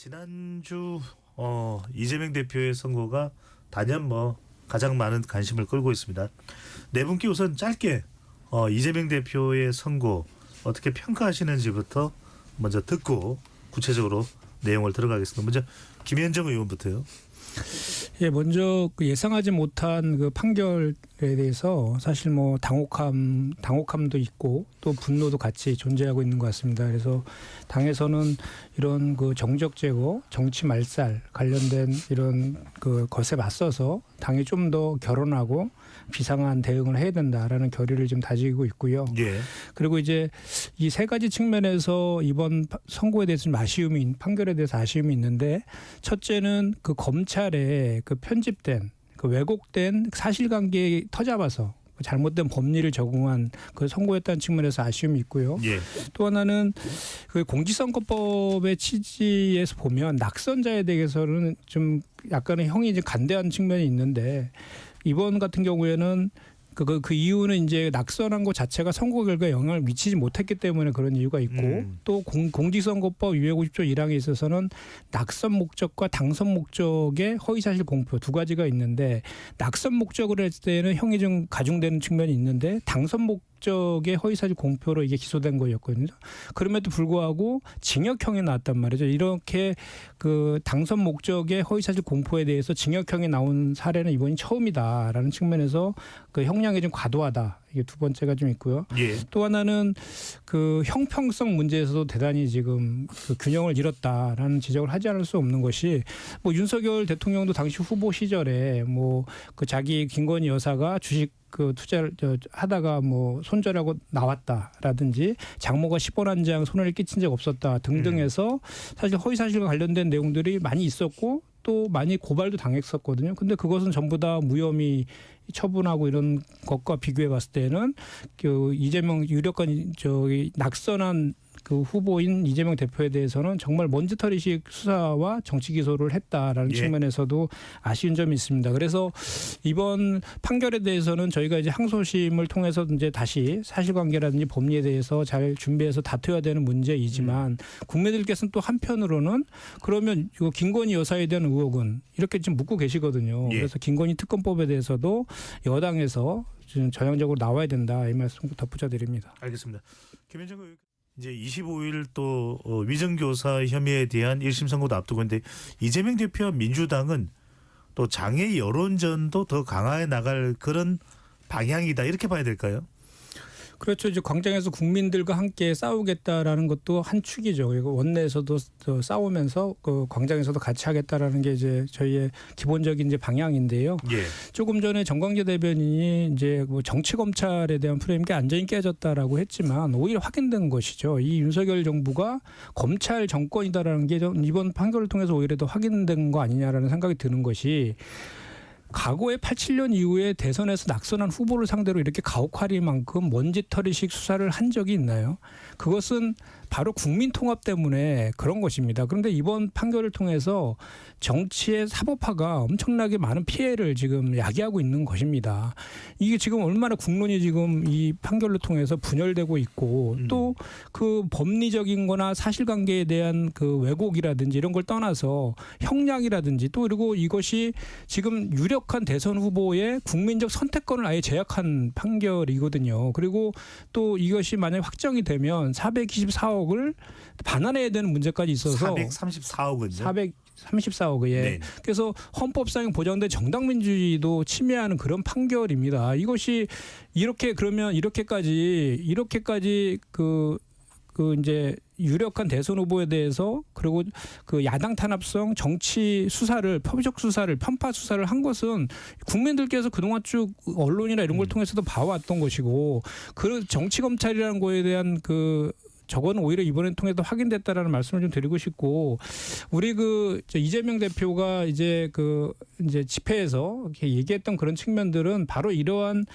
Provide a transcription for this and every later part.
지난주 이재명 대표의 선거가 단연 가장 많은 관심을 끌고 있습니다. 네 분께 우선 짧게 이재명 대표의 선거 어떻게 평가하시는지부터 먼저 듣고 구체적으로 내용을 들어가겠습니다. 먼저 김현정 의원부터요. 예, 먼저 예상하지 못한 그 판결에 대해서 사실 당혹함도 있고 또 분노도 같이 존재하고 있는 것 같습니다. 그래서 당에서는 이런 그 정적 제거, 정치 말살 관련된 이런 그 것에 맞서서 당이 좀 더 결혼하고 비상한 대응을 해야 된다라는 결의를 지금 다지고 있고요. 예. 그리고 이제 이 세 가지 측면에서 이번 선고에 대해서 좀 판결에 대해서 아쉬움이 있는데, 첫째는 그 검찰의 그 편집된 그 왜곡된 사실관계에 터잡아서 잘못된 법리를 적용한 그 선고였다는 측면에서 아쉬움이 있고요. 예. 또 하나는 그 공직선거법의 취지에서 보면 낙선자에 대해서는 좀 약간의 형이 이제 간대한 측면이 있는데, 이번 같은 경우에는 그 이유는 이제 낙선한 것 자체가 선거 결과에 영향을 미치지 못했기 때문에 그런 이유가 있고, 또 공직선거법 250조 1항에 있어서는 낙선 목적과 당선 목적의 허위사실 공표 두 가지가 있는데, 낙선 목적으로 했을 때는 형이 좀 가중되는 측면이 있는데 당선 목적의 허위사실 공표로 이게 기소된 거였거든요. 그럼에도 불구하고 징역형이 나왔단 말이죠. 이렇게 그 당선 목적의 허위사실 공표에 대해서 징역형이 나온 사례는 이번이 처음이다라는 측면에서 그 형량이 좀 과도하다. 이게 두 번째가 좀 있고요. 예. 또 하나는 그 형평성 문제에서도 대단히 지금 그 균형을 잃었다라는 지적을 하지 않을 수 없는 것이, 윤석열 대통령도 당시 후보 시절에 그 자기 김건희 여사가 주식 그 투자를 하다가 손절하고 나왔다라든지 장모가 10원 한 장 손해를 끼친 적 없었다 등등해서 사실 허위사실과 관련된 내용들이 많이 있었고 또 많이 고발도 당했었거든요. 근데 그것은 전부 다 무혐의 처분하고 이런 것과 비교해 봤을 때는 그 이재명 유력한 낙선한 그 후보인 이재명 대표에 대해서는 정말 먼지털이식 수사와 정치 기소를 했다라는 측면에서도 아쉬운 점이 있습니다. 그래서 이번 판결에 대해서는 저희가 이제 항소심을 통해서 이제 다시 사실관계라든지 법리에 대해서 잘 준비해서 다투어야 되는 문제이지만, 국민들께서는 또 한편으로는 그러면 이거 김건희 여사에 대한 의혹은 이렇게 지금 묻고 계시거든요. 그래서 김건희 특검법에 대해서도 여당에서 지금 전향적으로 나와야 된다, 이 말씀 덧붙여드립니다. 알겠습니다. 김현정 의원. 이제 25일 또 위정교사 혐의에 대한 1심 선고도 앞두고 있는데, 이재명 대표와 민주당은 또 장애 여론전도 더 강화해 나갈 그런 방향이다, 이렇게 봐야 될까요? 그렇죠. 이제 광장에서 국민들과 함께 싸우겠다라는 것도 한 축이죠. 그리고 원내에서도 싸우면서 그 광장에서도 같이 하겠다라는 게 이제 저희의 기본적인 이제 방향인데요. 예. 조금 전에 정광재 대변인이 이제 정치 검찰에 대한 프레임이 안전이 깨졌다라고 했지만 오히려 확인된 것이죠. 이 윤석열 정부가 검찰 정권이다라는 게 이번 판결을 통해서 오히려 더 확인된 거 아니냐라는 생각이 드는 것이, 과거에 87년 이후에 대선에서 낙선한 후보를 상대로 이렇게 가혹하리만큼 먼지털이식 수사를 한 적이 있나요? 그것은 바로 국민 통합 때문에 그런 것입니다. 그런데 이번 판결을 통해서 정치의 사법화가 엄청나게 많은 피해를 지금 야기하고 있는 것입니다. 이게 지금 얼마나 국론이 지금 이 판결을 통해서 분열되고 있고, 또 그 법리적인 거나 사실관계에 대한 그 왜곡이라든지 이런 걸 떠나서 형량이라든지, 또 그리고 이것이 지금 유력한 대선 후보의 국민적 선택권을 아예 제약한 판결이거든요. 그리고 또 이것이 만약 확정이 되면 424억을 반환해야 되는 문제까지 있어서 434억은요? 434억. 예. 네. 그래서 헌법상 보장된 정당민주주의도 침해하는 그런 판결입니다. 이것이 이렇게까지 이제 유력한 대선 후보에 대해서, 그리고 그 야당 탄압성 정치 수사를, 법적 수사를, 편파 수사를 한 것은 국민들께서 그동안 쭉 언론이나 이런 걸 통해서도 봐왔던 것이고, 그 정치 검찰이라는 거에 대한 저거는 오히려 이번에 통해서 확인됐다라는 말씀을 좀 드리고 싶고, 우리 이재명 대표가 이제 집회에서 이렇게 얘기했던 그런 측면들은 바로 이러한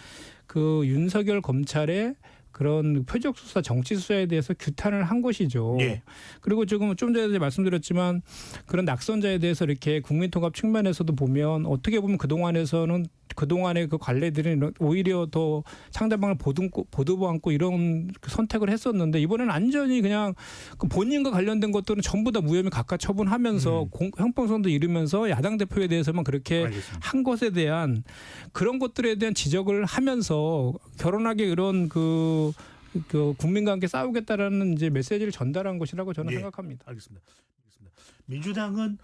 윤석열 검찰의 그런 표적 수사, 정치 수사에 대해서 규탄을 한 것이죠. 예. 그리고 지금 좀 전에 말씀드렸지만 그런 낙선자에 대해서 이렇게 국민통합 측면에서도 보면 어떻게 보면 그동안에서는 그동안의 그 관례들이 오히려 더 상대방을 보도받고 이런 그 선택을 했었는데 이번에는 완전히 그냥 그 본인과 관련된 것들은 전부 다 무혐의 각하 처분하면서 형평성도 이루면서 야당 대표에 대해서만 그렇게 알겠습니다. 한 것에 대한 그런 것들에 대한 지적을 하면서 결혼하게 이런 그 국민과 함께 싸우겠다라는 이제 메시지를 전달한 것이라고 저는 예. 생각합니다. 알겠습니다. 민주당은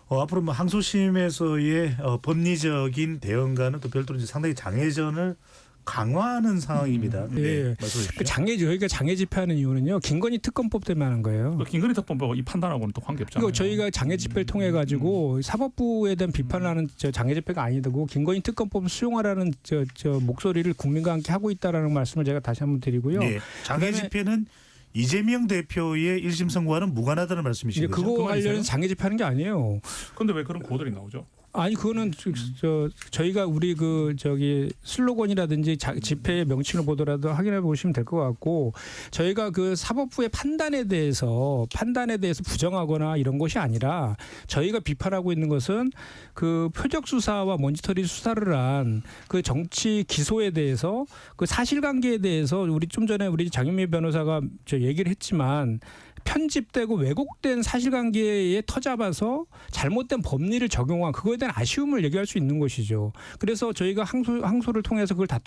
앞으로 뭐 항소심에서의 법리적인 대응과는 또 별도로 이제 상당히 장애전을 강화하는 상황입니다. 예. 네, 말씀해 그 주시죠. 저희가 장애 집회하는 이유는요. 김건희 특검법 때문에 하는 거예요. 김건희 특검법 이 판단하고는 또 관계 없잖아요. 그러니까 저희가 장애 집회를 통해 가지고 사법부에 대한 비판을 하는 장애 집회가 아니고 김건희 특검법을 수용하라는 목소리를 국민과 함께 하고 있다라는 말씀을 제가 다시 한번 드리고요. 네, 장애 그다음에 집회는 이재명 대표의 1심 선고와는 무관하다는 이제 말씀이신 거죠? 그거 그만이세요? 관련해서 장애 집회하는 게 아니에요. 그런데 왜 그런 고들이 나오죠? 아니 그거는 저희가 우리 슬로건이라든지 집회의 명칭을 보더라도 확인해 보시면 될 것 같고 저희가 그 사법부의 판단에 대해서 부정하거나 이런 것이 아니라 저희가 비판하고 있는 것은 그 표적 수사와 모니터링 수사를 한 그 정치 기소에 대해서 그 사실관계에 대해서 좀 전에 우리 장윤미 변호사가 얘기를 했지만 편집되고 왜곡된 사실관계에 터잡아서 잘못된 법리를 적용한 그거에 대한 아쉬움을 얘기할 수 있는 것이죠. 그래서 저희가 항소를 통해서 그걸 다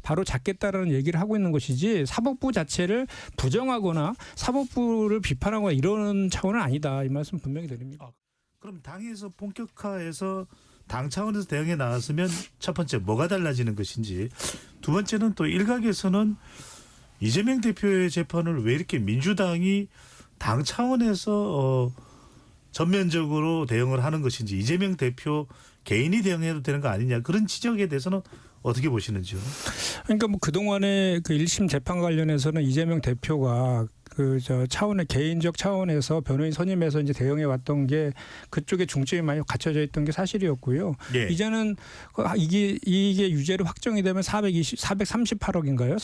바로 잡겠다라는 얘기를 하고 있는 것이지 사법부 자체를 부정하거나 사법부를 비판하거나 이런 차원은 아니다. 이 말씀 분명히 드립니다. 그럼 당에서 본격화해서 당 차원에서 대응에 나왔으면 첫 번째 뭐가 달라지는 것인지, 두 번째는 또 일각에서는 이재명 대표의 재판을 왜 이렇게 민주당이 당 차원에서 전면적으로 대응을 하는 것인지, 이재명 대표 개인이 대응해도 되는 거 아니냐, 그런 지적에 대해서는 어떻게 보시는지요? 그러니까 뭐 그동안의 그 1심 재판 관련해서는 이재명 대표가 차원의 개인적 차원에서 변호인 선임해서 이제 대응해 왔던 게 그쪽에 중점이 많이 갖춰져 있던 게 사실이었고요. 예. 이제는 이게 유죄로 확정이 되면 438억인가요?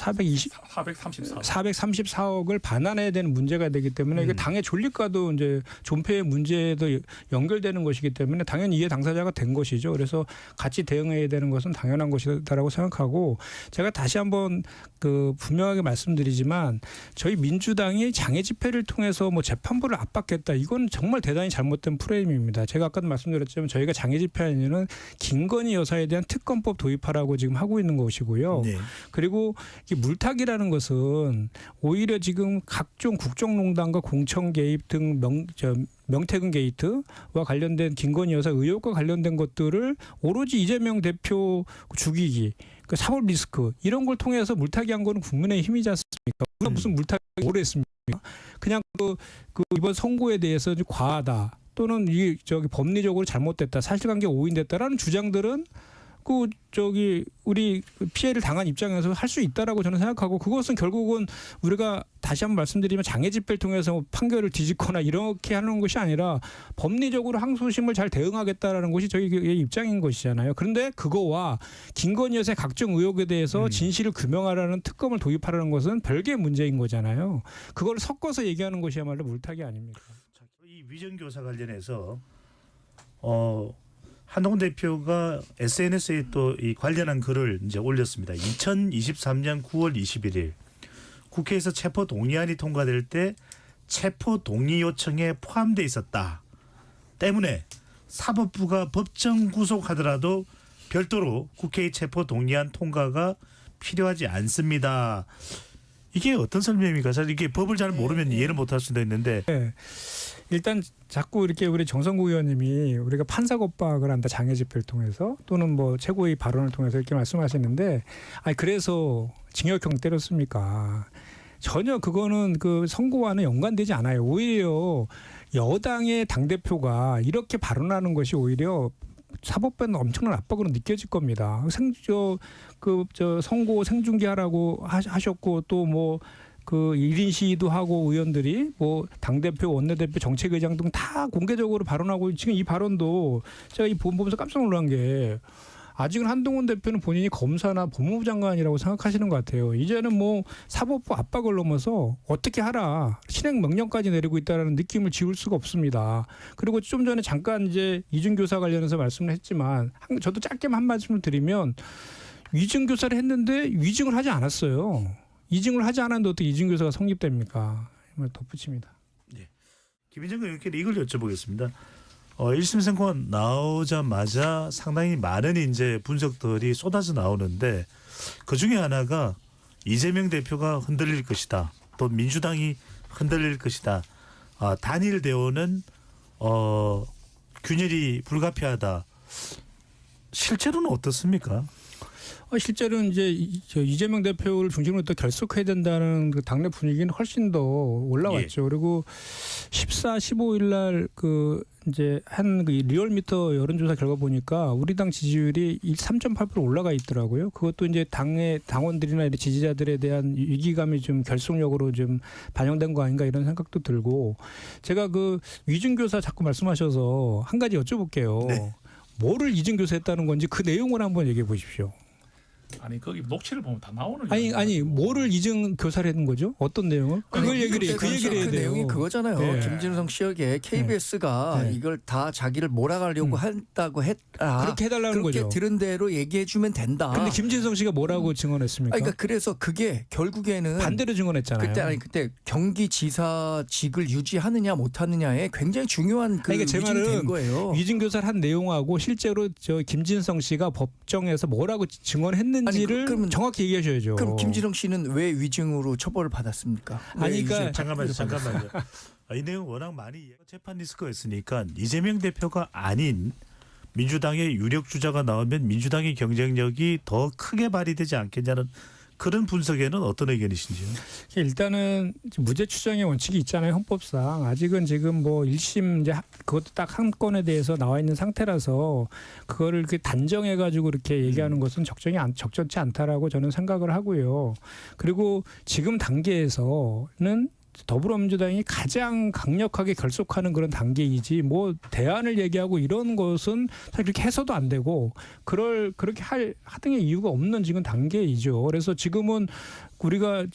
434억을 반환해야 되는 문제가 되기 때문에 이게 당의 존립과도 이제 존폐의 문제도 연결되는 것이기 때문에 당연히 이해 당사자가 된 것이죠. 그래서 같이 대응해야 되는 것은 당연한 것이다라고 생각하고, 제가 다시 한번 분명하게 말씀드리지만 저희 민주당이 장애 집회를 통해서 뭐 재판부를 압박했다, 이건 정말 대단히 잘못된 프레임입니다. 제가 아까도 말씀드렸지만 저희가 장애 집회하는 이유는 김건희 여사에 대한 특검법 도입하라고 지금 하고 있는 것이고요. 네. 그리고 이 물타기라는 것은 오히려 지금 각종 국정농단과 공천 개입 등 명태균 게이트와 관련된 김건희 여사 의혹과 관련된 것들을 오로지 이재명 대표 죽이기, 그 사법 리스크 이런 걸 통해서 물타기한 거는 국민의힘이지 않습니까? 우리가 무슨 물타기 오래 했습니까? 그냥 이번 선고에 대해서 좀 과하다, 또는 법리적으로 잘못됐다, 사실관계 오인됐다라는 주장들은 우리 피해를 당한 입장에서 할 수 있다라고 저는 생각하고, 그것은 결국은 우리가 다시 한번 말씀드리면 장애 집회를 통해서 판결을 뒤집거나 이렇게 하는 것이 아니라 법리적으로 항소심을 잘 대응하겠다라는 것이 저희의 입장인 것이잖아요. 그런데 그거와 김건희 여사의 각종 의혹에 대해서 진실을 규명하라는 특검을 도입하라는 것은 별개의 문제인 거잖아요. 그걸 섞어서 얘기하는 것이야말로 물타기 아닙니까? 이 위정교사 관련해서 한동훈 대표가 SNS에 또 이 관련한 글을 이제 올렸습니다. 2023년 9월 21일 국회에서 체포 동의안이 통과될 때 체포 동의 요청에 포함돼 있었다 때문에 사법부가 법정 구속하더라도 별도로 국회의 체포 동의안 통과가 필요하지 않습니다. 이게 어떤 설명입니까? 사실 이게 법을 잘 모르면 이해를 못할 수도 있는데. 네. 일단 자꾸 이렇게 우리 정성구 의원님이 우리가 판사 겁박을 한다, 장애 집회를 통해서, 또는 뭐 최고위 발언을 통해서 이렇게 말씀하시는데, 그래서 징역형 때렸습니까? 전혀 그거는 그 선고와는 연관되지 않아요. 오히려 여당의 당대표가 이렇게 발언하는 것이 오히려 사법부에는 엄청난 압박으로 느껴질 겁니다. 선고 생중계하라고 하셨고, 또 뭐 1인 시위도 하고 의원들이 뭐 당대표, 원내대표, 정책의장 등 다 공개적으로 발언하고, 지금 이 발언도 제가 이 보면서 깜짝 놀란 게, 아직은 한동훈 대표는 본인이 검사나 법무부 장관이라고 생각하시는 것 같아요. 이제는 뭐 사법부 압박을 넘어서 어떻게 하라 실행 명령까지 내리고 있다는 느낌을 지울 수가 없습니다. 그리고 좀 전에 잠깐 이제 이중교사 관련해서 말씀을 했지만 저도 짧게만 한 말씀을 드리면 위증교사를 했는데 위증을 하지 않았어요. 이증을 하지 않았는데 어떻게 이중교사가 성립됩니까? 덧붙입니다. 김인정 의원께는 이걸 여쭤보겠습니다. 1심 선고 나오자마자 상당히 많은 이제 분석들이 쏟아져 나오는데 그 중에 하나가 이재명 대표가 흔들릴 것이다. 또 민주당이 흔들릴 것이다. 단일 대우는 균열이 불가피하다. 실제로는 어떻습니까? 실제로는 이제 이재명 대표를 중심으로 또 결속해야 된다는 그 당내 분위기는 훨씬 더 올라왔죠. 그리고 14, 15일 날 그 이제 한 그 리얼미터 여론조사 결과 보니까 우리 당 지지율이 3.8% 올라가 있더라고요. 그것도 이제 당의 당원들이나 이런 지지자들에 대한 위기감이 좀 결속력으로 좀 반영된 거 아닌가 이런 생각도 들고 제가 그 위중교사 자꾸 말씀하셔서 한 가지 여쭤볼게요. 네. 뭐를 이중교사했다는 건지 그 내용을 한번 얘기해 보십시오. 아니 거기 녹취를 보면 다 나오는. 아니 뭐를 이중 교사를 했는 거죠? 어떤 내용을? 그걸 얘기를 해. 그 얘기를 해야 그 돼요. 내용이 그거잖아요. 네. 김진성 씨에게 KBS가 네. 이걸 다 자기를 몰아가려고 한다고 했다. 그렇게 해달라는 그렇게 거죠. 들은 대로 얘기해주면 된다. 근데 김진성 씨가 뭐라고 증언했습니까? 그러니까 그래서 그게 결국에는 반대로 증언했잖아요. 그때 경기지사직을 유지하느냐 못하느냐에 굉장히 중요한 그 그러니까 제 위증이 된 말은 거예요. 위증 교사를 한 내용하고 실제로 저 김진성 씨가 법정에서 뭐라고 증언했는지를 아니, 그러면- 정확히 얘기하셔야죠. 그럼 김진성 씨는 왜 위증으로 처벌을 받았습니까? 아니, 왜 그러니까 잠깐만요. 이 내용 워낙 많이 재판 리스크가 있으니까 이재명 대표가 아닌 민주당의 유력 주자가 나오면 민주당의 경쟁력이 더 크게 발휘되지 않겠냐는 그런 분석에는 어떤 의견이신지요? 일단은 무죄 추정의 원칙이 있잖아요. 헌법상 아직은 지금 뭐 1심 이제 그것도 딱 한 건에 대해서 나와 있는 상태라서 그거를 이렇게 단정해 가지고 이렇게 얘기하는 것은 적절치 않다라고 저는 생각을 하고요. 그리고 지금 단계에서는 더불어민주당이 가장 강력하게 결속하는 그런 단계이지 뭐 대안을 얘기하고 이런 것은 사실 그렇게 해서도 안 되고 그렇게 하등의 이유가 없는 지금 단계이죠. 그래서 지금은 우리가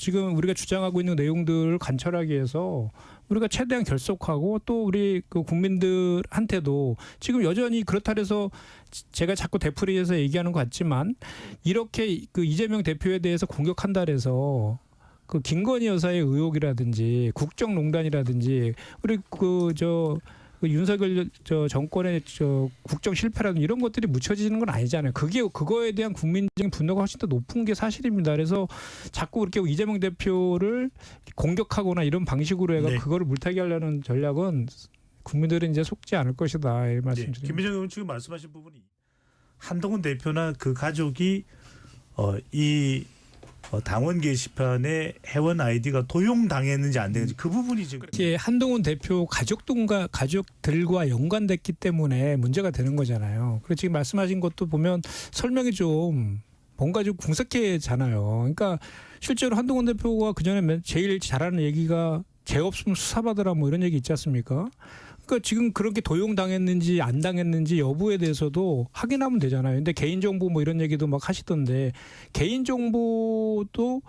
주장하고 있는 내용들을 관철하기 위해서 우리가 최대한 결속하고 또 우리 그 국민들한테도 지금 여전히 그렇다 해서 제가 자꾸 되풀이해서 얘기하는 것 같지만 이렇게 그 이재명 대표에 대해서 공격한다 해서 그 김건희 여사의 의혹이라든지 국정농단이라든지 우리 그 윤석열 정권의 국정 실패라든지 이런 것들이 묻혀지는 건 아니잖아요. 그거에 대한 국민적인 분노가 훨씬 더 높은 게 사실입니다. 그래서 자꾸 그렇게 이재명 대표를 공격하거나 이런 방식으로 해가 네. 그거를 물타기 하려는 전략은 국민들은 이제 속지 않을 것이다 이 말씀드립니다. 김민정 의원 지금 말씀하신 부분이 한동훈 대표나 그 가족이 이 당원 게시판에 회원 아이디가 도용당했는지 안 됐는지 그 부분이 지금 이게 한동훈 대표 가족들과 연관됐기 때문에 문제가 되는 거잖아요. 그리고 지금 말씀하신 것도 보면 설명이 좀 뭔가 좀 궁색해잖아요. 그러니까 실제로 한동훈 대표가 그전에 제일 잘하는 얘기가 죄 없으면 수사받으라 뭐 이런 얘기 있지 않습니까? 그러니까 지금 그렇게 도용당했는지 안 당했는지 여부에 대해서도 확인하면 되잖아요. 근데 개인정보 뭐 이런 얘기도 막 하시던데 개인정보도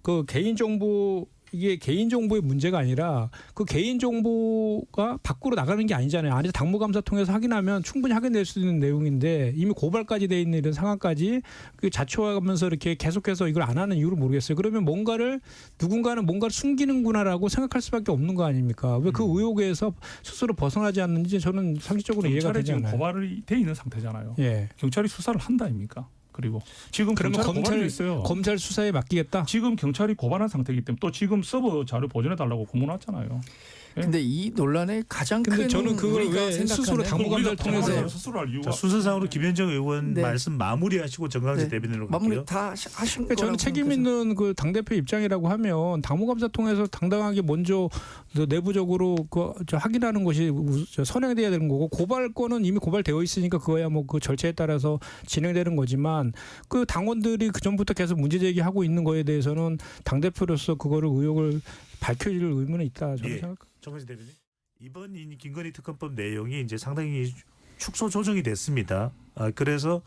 그 개인정보 이게 개인정보의 문제가 아니라 그 개인정보가 밖으로 나가는 게 아니잖아요. 안에서 당무감사 통해서 확인하면 충분히 확인될 수 있는 내용인데 이미 고발까지 돼 있는 이런 상황까지 그 자초하면서 이렇게 계속해서 이걸 안 하는 이유를 모르겠어요. 그러면 누군가는 뭔가를 숨기는구나라고 생각할 수밖에 없는 거 아닙니까? 왜 그 의혹에서 스스로 벗어나지 않는지 저는 상식적으로 이해가 경찰에 되지 지금 않아요. 고발이 돼 있는 상태잖아요. 예. 경찰이 수사를 한다 아닙니까? 그리고 지금 그러면 경찰이 고발이 있어요. 검찰 수사에 맡기겠다. 지금 경찰이 고발한 상태이기 때문에 또 지금 서버 자료 보존해 달라고 고문 왔잖아요. 근데 이 논란의 가장 근데 큰 저는 그걸 우리가 왜 스스로 생각하는 당무감사를 통해서 스스로 할 이유가 자, 순서상으로 김현정 의원 네. 말씀 마무리하시고 정강재 네. 대변인으로 마무리 갈게요. 다 하신 그러니까 거라고 저는 책임 생각해서. 있는 그 당대표 입장이라고 하면 당무감사 통해서 당당하게 먼저 내부적으로 확인하는 것이 선행돼야 되는 거고 고발건은 이미 고발되어 있으니까 그거야 뭐 그 절차에 따라서 진행되는 거지만 그 당원들이 그 전부터 계속 문제 제기하고 있는 거에 대해서는 당대표로서 그거를 의혹을 밝혀줄 의무는 있다 저는 예. 생각합니다. 정강재 대변인 이번 이 김건희 특검법 내용이 이제 상당히 축소 조정이 됐습니다. 그래서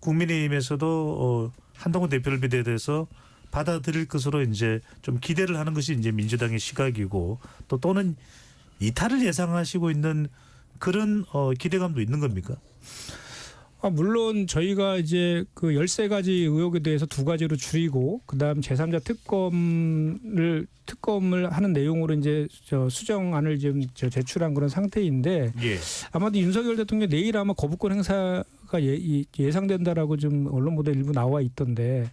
국민의힘에서도 한동훈 대표를 비롯해서 받아들일 것으로 이제 좀 기대를 하는 것이 이제 민주당의 시각이고 또는 이탈을 예상하시고 있는 그런 기대감도 있는 겁니까? 물론 저희가 이제 그 13가지 의혹에 대해서 2가지로 줄이고 그다음 제3자 특검을 하는 내용으로 이제 수정안을 지금 제출한 그런 상태인데 예. 아마도 윤석열 대통령 내일 아마 거부권 행사가 예상된다라고 좀 언론 보도에 일부 나와 있던데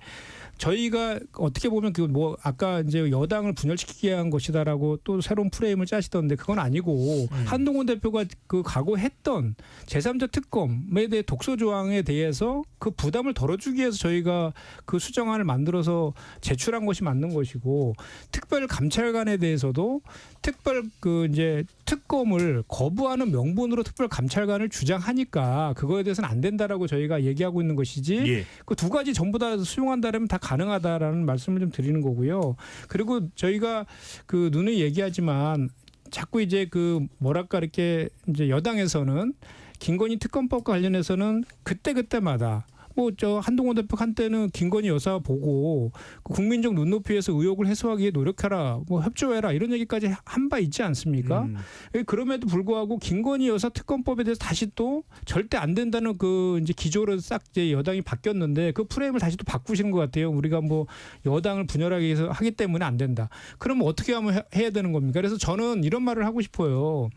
저희가 어떻게 보면 그 뭐 아까 이제 여당을 분열시키게 한 것이다라고 또 새로운 프레임을 짜시던데 그건 아니고 한동훈 대표가 그 각오했던 제3자 특검에 대해 독소 조항에 대해서 그 부담을 덜어주기 위해서 저희가 그 수정안을 만들어서 제출한 것이 맞는 것이고 특별 감찰관에 대해서도 특별 그 이제 특검을 거부하는 명분으로 특별 감찰관을 주장하니까 그거에 대해서는 안 된다라고 저희가 얘기하고 있는 것이지 예. 그 2가지 전부 다 수용한다면 다 가능하다라는 말씀을 좀 드리는 거고요. 그리고 저희가 그 누누이 얘기하지만 자꾸 이제 그 뭐랄까 이렇게 이제 여당에서는 김건희 특검법과 관련해서는 그때마다 뭐 저 한동훈 대표 한때는 김건희 여사 보고 그 국민적 눈높이에서 의혹을 해소하기에 노력하라, 뭐 협조해라 이런 얘기까지 한 바 있지 않습니까? 그럼에도 불구하고 김건희 여사 특검법에 대해서 다시 또 절대 안 된다는 그 이제 기조로 싹 이제 여당이 바뀌었는데 그 프레임을 다시 또 바꾸시는 것 같아요. 우리가 뭐 여당을 분열하기 위해서 하기 때문에 안 된다. 그러면 어떻게 하면 해야 되는 겁니까? 그래서 저는 이런 말을 하고 싶어요.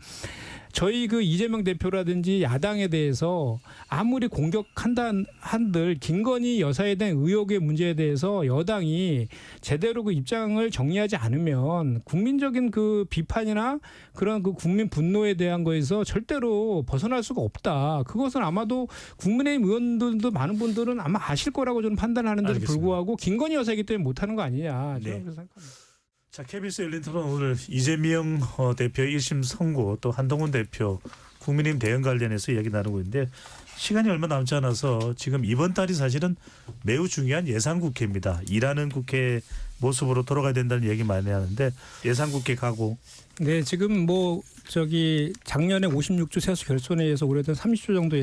저희 그 이재명 대표라든지 야당에 대해서 아무리 공격한다 한들 김건희 여사에 대한 의혹의 문제에 대해서 여당이 제대로 그 입장을 정리하지 않으면 국민적인 그 비판이나 그런 그 국민 분노에 대한 거에서 절대로 벗어날 수가 없다. 그것은 아마도 국민의힘 의원들도 많은 분들은 아마 아실 거라고 저는 판단하는데도 알겠습니다. 불구하고 김건희 여사이기 때문에 못하는 거 아니냐. 저는 네. 그렇게 생각합니다. 자, KBS 열린 토론 오늘 이재명 대표 1심 선고 또 한동훈 대표 국민의힘 대응 관련해서 이야기 나누고 있는데 시간이 얼마 남지 않아서 지금 이번 달이 사실은 매우 중요한 예산국회입니다. 일하는 국회 모습으로 돌아가야 된다는 얘기 많이 하는데 예산국회 가고. 네, 지금 뭐 저기 작년에 56조 세수 결손에 의해서 올해도 30조 정도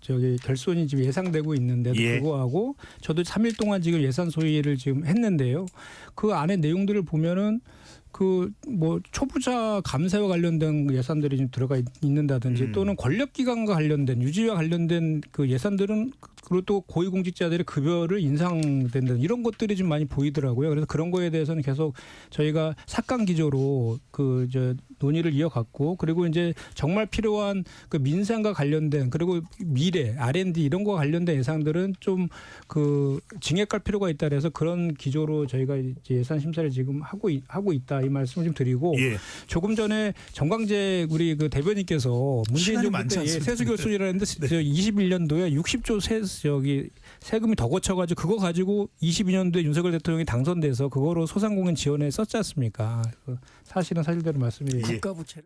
저기 결손이 지금 예상되고 있는데도 예. 불구하고 저도 3일 동안 지금 예산 소위를 지금 했는데요. 그 안에 내용들을 보면은 그 뭐 초부자 감세와 관련된 예산들이 좀 들어가 있는다든지 또는 권력기관과 관련된 유지와 관련된 그 예산들은 그리고 또 고위공직자들의 급여를 인상된다는 이런 것들이 좀 많이 보이더라고요. 그래서 그런 거에 대해서는 계속 저희가 삭감 기조로 그 논의를 이어갔고 그리고 이제 정말 필요한 그 민생과 관련된 그리고 미래 R&D 이런 거와 관련된 예산들은 좀 그 징액할 필요가 있다 그래서 그런 기조로 저희가 이제 예산 심사를 지금 하고 있다 이 말씀을 좀 드리고 예. 조금 전에 정광재 우리 그 대변인께서 문재인 시간이 정부 많지 때 않습니다. 세수 결손이라는데 21년도에 60조 세금이 더 거쳐가지고 그거 가지고 22년도에 윤석열 대통령이 당선돼서 그거로 소상공인 지원에 썼지 않습니까? 사실은 사실대로 말씀드리고 예. 국가부채를